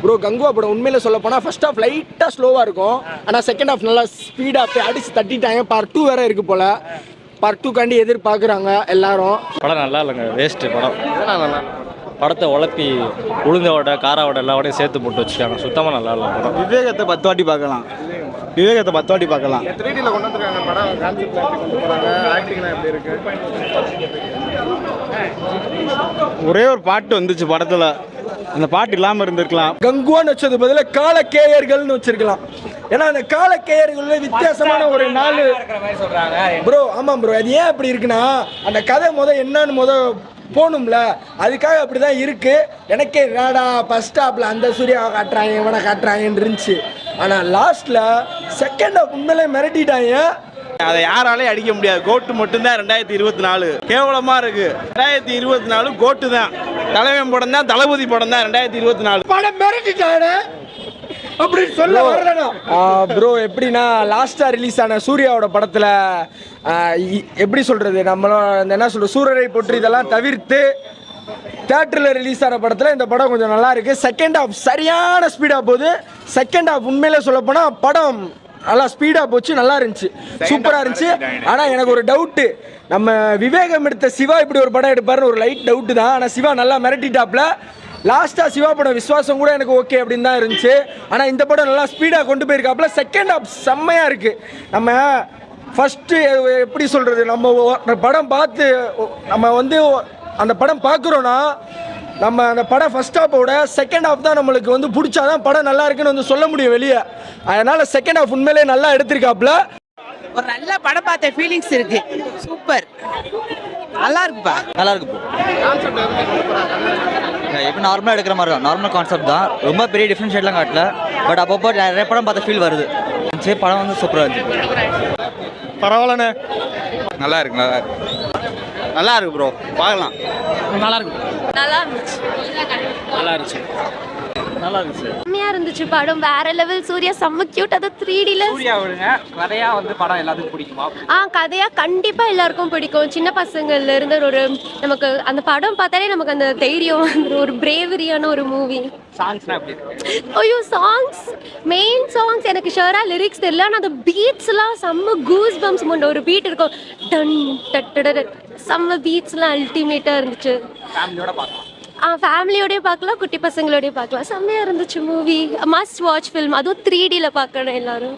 Bro Kanguva படம் உண்மையில சொல்ல போனால் ஃபர்ஸ்ட் ஹாஃப் லைட்டாக ஸ்லோவாக இருக்கும், ஆனால் செகண்ட் ஹாஃப் நல்லா ஸ்பீடாக போய் அடிச்சு தட்டிட்டாங்க. பார்ட் 2 வேற இருக்கு போல. பார்ட் 2 காண்டி எதிர்பார்க்குறாங்க எல்லாரும். படம் நல்லா இல்லைங்க, வேஸ்ட்டு படம். நல்லா படத்தை உழப்பி உளுந்த வடை கார வடை எல்லா வடையும் சேர்த்து போட்டு வச்சுருக்காங்க. சுத்தமாக நல்லா இல்லை படம். விவேகத்தை 10 வாட்டி பார்க்கலாம். விவேகத்தை 10 வாட்டி பார்க்கலாம். 3Dல கொண்டு வந்திருக்காங்க படம். கான்செப்ட்ல கொண்டு போறாங்க. ஆக்டிங்லாம் எப்படி இருக்கு? ஒரே ஒரு பாட்டு வந்துச்சு படத்துல, அந்த பாட்டு இல்லாமல் இருந்திருக்கலாம். கங்குவான்னு வச்சது பதில காலக்கேயர்கள்னு வச்சிருக்கலாம். ஏன்னா அந்த காலக்கேயர்கள் வித்தியாசமான ஒரு 4 ப்ரோ. ஆமாம் ப்ரோ, அது ஏன் அப்படி இருக்குன்னா அந்த கதை என்னன்னு போகணும்ல, அதுக்காக அப்படி தான் இருக்கு. எனக்கே ராடா ஃபர்ஸ்ட் ஹாஃப்ல அந்த சூர்யாவை காட்டுறாங்க இவனை காட்டுறாங்கன்னு இருந்துச்சு. ஆனால் லாஸ்ட்ல செகண்ட் ஹாஃப் உண்மையிலே மிரட்டிட்டாங்க. அதை யாராலையும் அடிக்க முடியாது. கோட்டு மட்டும்தான் 2024 கேவலமா இருக்கு. 2024 கோட்டு தான். தலைவன் படம் தான், தளபதி படம் தான் 2024 படம் மிரட்டிட்டானே அப்படி சொல்ல வரலனா ப்ரோ. எப்படின்னா லாஸ்ட்டாக ரிலீஸ் ஆன சூர்யாவோட படத்தில் எப்படி சொல்கிறது, நம்மளும் என்ன சொல்கிறது, சூரரை போற்றி இதெல்லாம் தவிர்த்து தியேட்டரில் ரிலீஸ் ஆன படத்தில் இந்த படம் கொஞ்சம் நல்லா இருக்குது. செகண்ட் ஹாஃப் சரியான ஸ்பீடாக போகுது. செகண்ட் ஹாஃப் உண்மையிலே சொல்லப்போனால் படம் நல்லா ஸ்பீடாக போச்சு, நல்லா இருந்துச்சு, சூப்பராக இருந்துச்சு. ஆனால் எனக்கு ஒரு டவுட்டு, நம்ம விவேகம் எடுத்த சிவா இப்படி ஒரு படம் எடுப்பாருன்னு ஒரு லைட் டவுட்டு தான். ஆனால் சிவா நல்லா மிரட்டிட்டாப்ல. லாஸ்ட்டாக சிவா படம் விஸ்வாசம் கூட எனக்கு ஓகே அப்படின்னு தான் இருந்துச்சு. ஆனால் இந்த படம் நல்லா ஸ்பீடாக கொண்டு போயிருக்காப்புல. செகண்ட் ஹாஃப் செம்மையாக இருக்குது. நம்ம ஃபஸ்ட்டு எப்படி சொல்கிறது, நம்ம படம் பார்த்து நம்ம அந்த படம் பார்க்குறோன்னா நம்ம அந்த படம் ஃபர்ஸ்ட் ஹாஃபோட செகண்ட் ஹாஃப் தான் நம்மளுக்கு பிடிச்சாதான் படம் நல்லா இருக்குன்னு சொல்ல முடியும் வெளியே. அதனால் செகண்ட் ஹாஃப் உண்மையிலே நல்லா எடுத்திருக்காப்புல. ஒரு நல்ல படம் பார்த்த ஃபீலிங்ஸ் இருக்கு. சூப்பர், நல்லா இருக்குப்பா. நல்லா இருக்கு. இப்போ நார்மலாக எடுக்கிற மாதிரி தான், நார்மல் கான்செப்ட் தான். ரொம்ப பெரிய டிஃப்ரென்ஷியேட்லாம் காட்டல. பட் அப்பப்போ நிறைய படம் பார்த்த ஃபீல் வருது. சரி, படம் சூப்பராக இருந்துச்சு. பரவாயில்லண்ணே, நல்லா இருக்கு. நல்லா இருக்கு ப்ரோ, பார்க்கலாம். நல்லா இருக்கு. நல்லா இருந்துச்சு. நல்லா இருந்துச்சு. நல்லா இருந்துச்சு. செம்மையா இருந்துச்சு படம். வேற லெவல். சூர்யா செம்ம கியூட். அது 3Dல சூர்யா விடுங்க. கதையா படம் எல்லாத்துக்கும் பிடிக்குமா? கதையா கண்டிப்பா எல்லாருக்கும் பிடிக்கும். சின்ன பசங்கள்ல இருந்து ஒரு நமக்கு அந்த படம் பார்த்தாலே நமக்கு அந்த தைரியம் வந்துடும். ஒரு பிரேவரியான ஒரு மூவி. சாங்ஸ்னா எப்படி இருக்கு? ஐயோ, சாங்ஸ், மெயின் சாங்ஸ் எனக்கு ஷுவரா லிரிக்ஸ் தெரியல. ஆனால் அந்த பீட்ஸ்லாம் செம்ம கூஸ் பம்ப்ஸ் முண்ட ஒரு பீட் இருக்கும். டன் டட் செம்ம பீட்ஸ்லாம் அல்டிமேட்டாக இருந்துச்சு. ஃபேமிலியோட பார்க்கலாம். ஃபேமிலியோடய பார்க்கலாம், குட்டி பசங்களோடய பார்க்கலாம். செம்மையாக இருந்துச்சு மூவி. Must watch film. அதுவும் 3Dல பார்க்கணும் எல்லாரும்.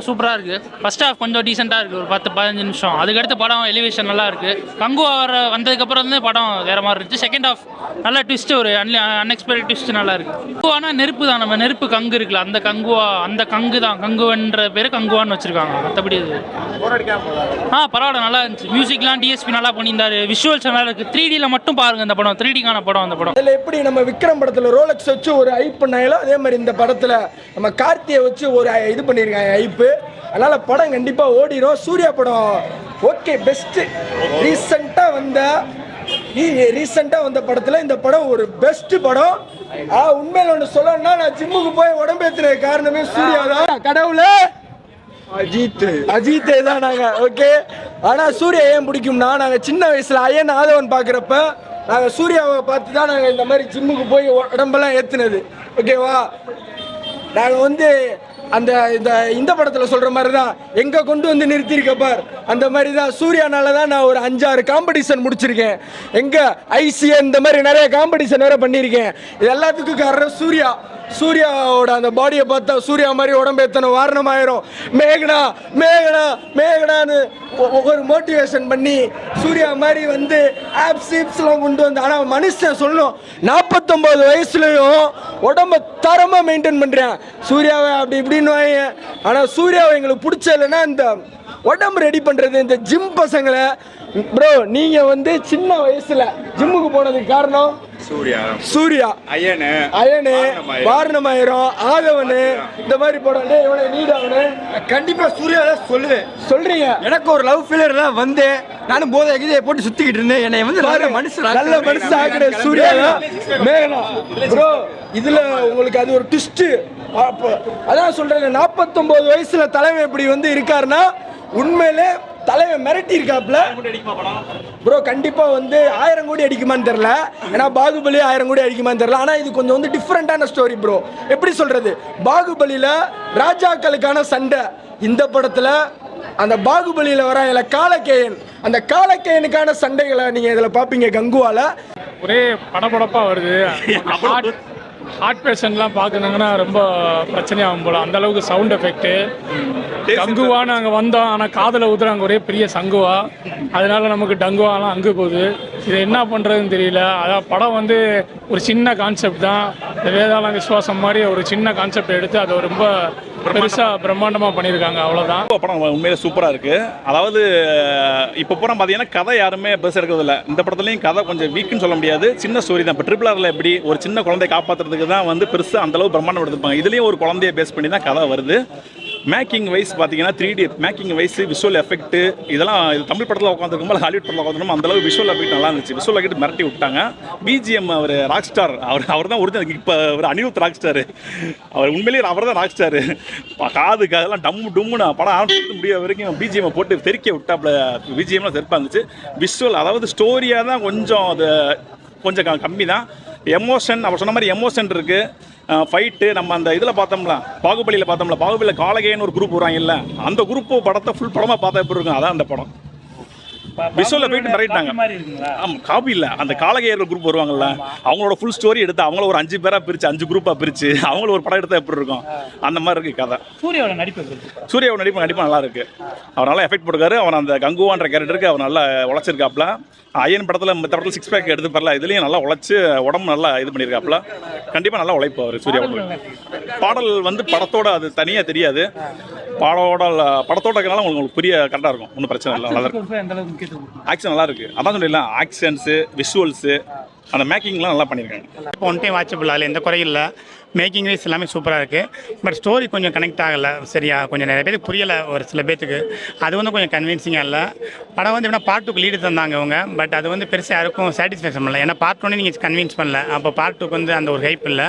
சூப்பராக இருக்குது. ஃபர்ஸ்ட் ஹாஃப் கொஞ்சம் டீசெண்டாக இருக்குது, ஒரு 10-15 நிமிஷம். அதுக்கடுத்து படம் எலிவேஷன் நல்லா இருக்குது. கங்குவா வந்ததுக்கப்புறம் படம் வேறு மாதிரி இருந்துச்சு. செகண்ட் ஹாஃப் நல்லா ட்விஸ்ட், ஒரு அன்எக்ஸ்பெக்டட் ட்விஸ்ட் நல்லா இருக்குது. கங்குவானா நெருப்பு தான், நம்ம நெருப்பு கங்கு இருக்குல்ல, அந்த கங்குவா, அந்த கங்கு தான். கங்குவன்ற பேர் கங்குவான்னு வச்சுருக்காங்க. மற்றபடி பரவாயில்ல, நல்லா இருந்துச்சு. மியூசிக்லாம் டிஎஸ்பி நல்லா பண்ணியிருந்தாரு. விஷுவல்ஸ் நல்லா இருக்குது. 3Dல மட்டும் பாருங்கள் இந்த படம். 3Dக்கான படம் அந்த படம். அதில் எப்படி நம்ம விக்ரம் படத்தில் ரோலக்ஸ் வச்சு ஒரு ஹைப் பண்ணாங்களோ அதே மாதிரி இந்த படத்தில் நம்ம கார்த்தியை வச்சு ஒரு இது பண்ணியிருக்காங்க ஹைப்பு. அதனால் படம் கண்டிப்பாக ஓடிடும். சூர்யா படம் ஓகே, பெஸ்ட்டு. ரீசெண்டாக வந்த படத்தில் இந்த படம் ஒரு பெஸ்ட்டு படம். உண்மையில் ஒன்று சொல்லணும்னா, நான் ஜிம்முக்கு போய் உடம்பேற்றுன காரணமே சூர்யா தான். கடவுளே, அஜித்தே தான் நாங்கள். ஓகே, ஆனால் சூர்யா ஏன் பிடிக்கும்னா, நாங்கள் சின்ன வயசில் அயன் ஆதவன் பார்க்குறப்ப நாங்கள் சூர்யாவை பார்த்து தான் நாங்கள் இந்த மாதிரி ஜிம்முக்கு போய் உடம்பெல்லாம் ஏற்றுனது. ஓகேவா, நாங்கள் அந்த இந்த படத்தில் சொல்கிற மாதிரி தான் எங்கே கொண்டு நிறுத்தியிருக்கப்பார். அந்த மாதிரி தான் சூர்யானால தான் நான் ஒரு 5-6 காம்படிஷன் முடிச்சிருக்கேன். எங்கே ஐசிஎன் இந்த மாதிரி நிறைய காம்படிஷன் வேறு பண்ணியிருக்கேன். இது எல்லாத்துக்கும் காரணம் சூர்யா. சூர்யாவோட அந்த பாடியை பார்த்தா சூர்யா மாதிரி உடம்பு எத்தனை வாரணமாயிரும். மேகனா மேகனா மேகனான்னு ஒரு மோட்டிவேஷன் பண்ணி சூர்யா மாதிரி ஆப்ஸ்லாம் கொண்டு வந்து. ஆனால் மனுஷன் சொல்லணும், 49 வயசுலையும் உடம்ப தரமாக மெயின்டைன் பண்ணுறேன் சூர்யாவை அப்படி இப்படின்னு வாங்க. ஆனால் சூர்யாவை எங்களுக்கு பிடிச்ச இல்லைன்னா இந்த உடம்பு ரெடி பண்ணுறது இந்த ஜிம் பசங்களை. ப்ரோ, நீங்கள் சின்ன வயசில் ஜிம்முக்கு போனதுக்கு காரணம் சூர்யா, அயனு, வாரணமாயிரம், ஆதவனு, இந்த மாதிரி படம். நீடாவனு கண்டிப்பாக சூர்யா தான் சொல்றீங்க. எனக்கு ஒரு லவ் ஃபெயிலியர் தான் நானும் போதை எகிரியை போட்டு சுற்றிக்கிட்டு இருந்தேன். என்னை நல்ல மனுஷன் ஆகிற சூர்யா தான். மேகனா ப்ரோ, இதில் உங்களுக்கு அது ஒரு ட்விஸ்ட்டு. அதான் சொல்கிறேன், 49 வயசில் தலைமை இப்படி இருக்காருன்னா உண்மையிலே தலைவன் மிரட்டி இருக்காப்ல ப்ரோ. கண்டிப்பாக வந்து 1000 கோடி அடிக்குமான்னு தெரில, ஏன்னா பாகுபலி 1000 கோடி அடிக்குமான்னு தெரில. ஆனால் இது கொஞ்சம் வந்து டிஃப்ரெண்ட்டான ஸ்டோரி ப்ரோ. எப்படி சொல்கிறது, பாகுபலியில் ராஜாக்களுக்கான சண்டை, இந்த படத்தில் அந்த பாகுபலியில் வர இதில் காலக்கேயன், அந்த காலக்கேயனுக்கான சண்டைகளை நீங்கள் இதில் பார்ப்பீங்க கங்குவால. ஒரே படபடப்பாக வருது. ஹார்ட் பேஷண்ட்லாம் பார்க்குறாங்கன்னா ரொம்ப பிரச்சனையாகும் போல், அந்தளவுக்கு சவுண்ட் எஃபெக்ட்டு. கங்குவா நாங்கள் வந்தோம், ஆனால் காதில் ஊற்றுறாங்க ஒரே பெரிய சங்குவா, அதனால நமக்கு டங்குவாலாம் அங்கே போகுது. இது என்ன பண்ணுறதுன்னு தெரியல. அதான் படம் வந்து ஒரு சின்ன கான்செப்ட் தான், இந்த வேதாள விசுவாசம் மாதிரி ஒரு சின்ன கான்செப்ட் எடுத்து அதை ரொம்ப பெருசாக பிரம்மாண்டமாக பண்ணியிருக்காங்க, அவ்வளோதான். படம் உண்மையிலே சூப்பராக இருக்குது. அதாவது இப்போ படம் பார்த்தீங்கன்னா கதை யாருமே பெருசாக இருக்கிறதில்ல. இந்த படத்துலையும் கதை கொஞ்சம் வீக்குன்னு சொல்ல முடியாது, சின்ன ஸ்டோரி தான். இப்போ ட்ரிபிள் ஆரில் எப்படி ஒரு சின்ன குழந்தையை காப்பாற்றுறதுக்கு தான் வந்து பெருசாக அந்தளவு பிரம்மாண்டம் எடுத்துருப்பாங்க, இதுலேயும் ஒரு குழந்தைய பேஸ் பண்ணி தான் கதை வருது. மேக்கிங் வைஸ் பார்த்தீங்கன்னா 3D making wise, visual effect இதெல்லாம் இது தமிழ் படத்தில் உட்காந்துருக்கும்போது ஹாலிவுட் படத்தில் உட்காந்துருக்கும் அந்தளவு விஷுவல் எஃபெக்ட் நல்லா இருந்துச்சு. விஷுவல் எஃபெக்ட் மிரட்டி விட்டாங்க. பிஜிஎம் அவர் ராக் ஸ்டார், அவர் தான் ஒரிஜினல். இப்போ ஒரு அனிருத் ராக் ஸ்டார், அவர் உண்மையிலேயே அவர் தான் ராக் ஸ்டார். காதுக்கு அதெல்லாம் டம்மு டும்முன்னு படம் ஆரம்பிச்சு முடிய வரைக்கும் பிஜிஎம் போட்டு தெறிக்க விட்டாப்புல. பிஜிஎம்லாம் தெருப்பாக இருந்துச்சு. விஷுவல் அதாவது ஸ்டோரியாக தான் கொஞ்சம் அது கொஞ்சம் கம்மி தான். எமோஷன் அவர் சொன்ன மாதிரி எமோஷன் இருக்குது. ஃபைட்டு நம்ம அந்த இதில் பார்த்தோம்ல, பாகுபலியில் பார்த்தோம்ல, பாகுபலியில் காலகேன்னு ஒரு குரூப் வராங்கல்ல, அந்த குரூப்பு படத்தை ஃபுல் படமாக பார்த்தா எப்படி இருக்கும், அதான் அந்த படம். விஷுவல் எஃபெக்ட் நிறையிட்டாங்க. ஆமாம், காப்பி இல்லை, அந்த காலகேயர் குரூப் வருவாங்கல்ல, அவங்களோட ஃபுல் ஸ்டோரி எடுத்து அவங்கள ஒரு 5 பேராக பிரித்து 5 குரூப்பாக பிரித்து அவங்கள ஒரு படம் எடுத்தால் எப்படி இருக்கும், அந்த மாதிரி இருக்குது கதை. சூர்யாவோட நடிப்பு கண்டிப்பாக நல்லா இருக்குது. அவர் நல்லா எஃபெக்ட் போட்டுக்காரு. அவர் அந்த கங்குவான்ற கேரக்டருக்கு அவர் நல்லா உழைச்சிருக்காப்புல. அயன் படத்தில் மற்ற படத்தில் 6 பேக் எடுத்து பரல, இதுலேயும் நல்லா உழைச்சி உடம்பு நல்லா இது பண்ணியிருக்காப்புல. கண்டிப்பாக நல்லா உழைப்பு அவர் சூர்யா. பாடல் வந்து படத்தோட அது தனியாக தெரியாது, படத்தோட இருக்கிறனால உங்களுக்கு புரிய கரெக்டாக இருக்கும், ஒன்றும் பிரச்சனை இல்லை, நல்லா இருக்கும். ஆக்ஷன் நல்லா இருக்குது, அதான் சொல்லிடலாம். ஆக்ஷன்ஸு விஷுவல்ஸு அந்த மேக்கிங்லாம் நல்லா பண்ணியிருக்காங்க. இப்போ ஒன் டைம் வாட்சபிள், அதில் எந்த குறையும் இல்லை. மேக்கிங் வைஸ் எல்லாமே சூப்பராக இருக்குது. பட் ஸ்டோரி கொஞ்சம் கனெக்ட் ஆகலை சரியா, கொஞ்சம் நிறைய பேருக்கு புரியலை, ஒரு சில பேத்துக்கு அது வந்து கொஞ்சம் கன்வின்சிங்காக இல்லை. படம் வந்து எப்படின்னா பார்ட் 2க்கு லீடு தந்தாங்க அவங்க, பட் அது வந்து பெருசாக யாருக்கும் சாட்டிஸ்ஃபேக்ஷன் பண்ணல. ஏன்னா பார்ட் 1 நீங்கள் கன்வின்ஸ் பண்ணல, அப்போ பார்ட் 2க்கு வந்து அந்த ஒரு ஹைப் இல்லை.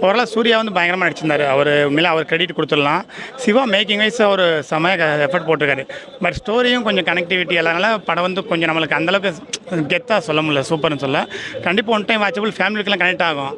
ஓரளவு சூர்யா வந்து பயங்கரமாக நடிச்சிருந்தார், அவர் மேலே அவர் கிரெடிட் கொடுத்துடலாம். சிவா மேக்கிங் வைஸ் ஒரு செமையாக எஃபர்ட் போட்டிருக்காரு. பட் ஸ்டோரியும் கொஞ்சம் கனெக்டிவிட்டி அதனால படம் வந்து கொஞ்சம் நம்மளுக்கு அந்தளவுக்கு கெத்தாக சொல்ல முடியல, சூப்பர்னு சொல்ல. கண்டிப்பாக ஒன் டைம் வாட்சபிள், ஃபேமிலிக்கெல்லாம் கனெக்ட் ஆகும்.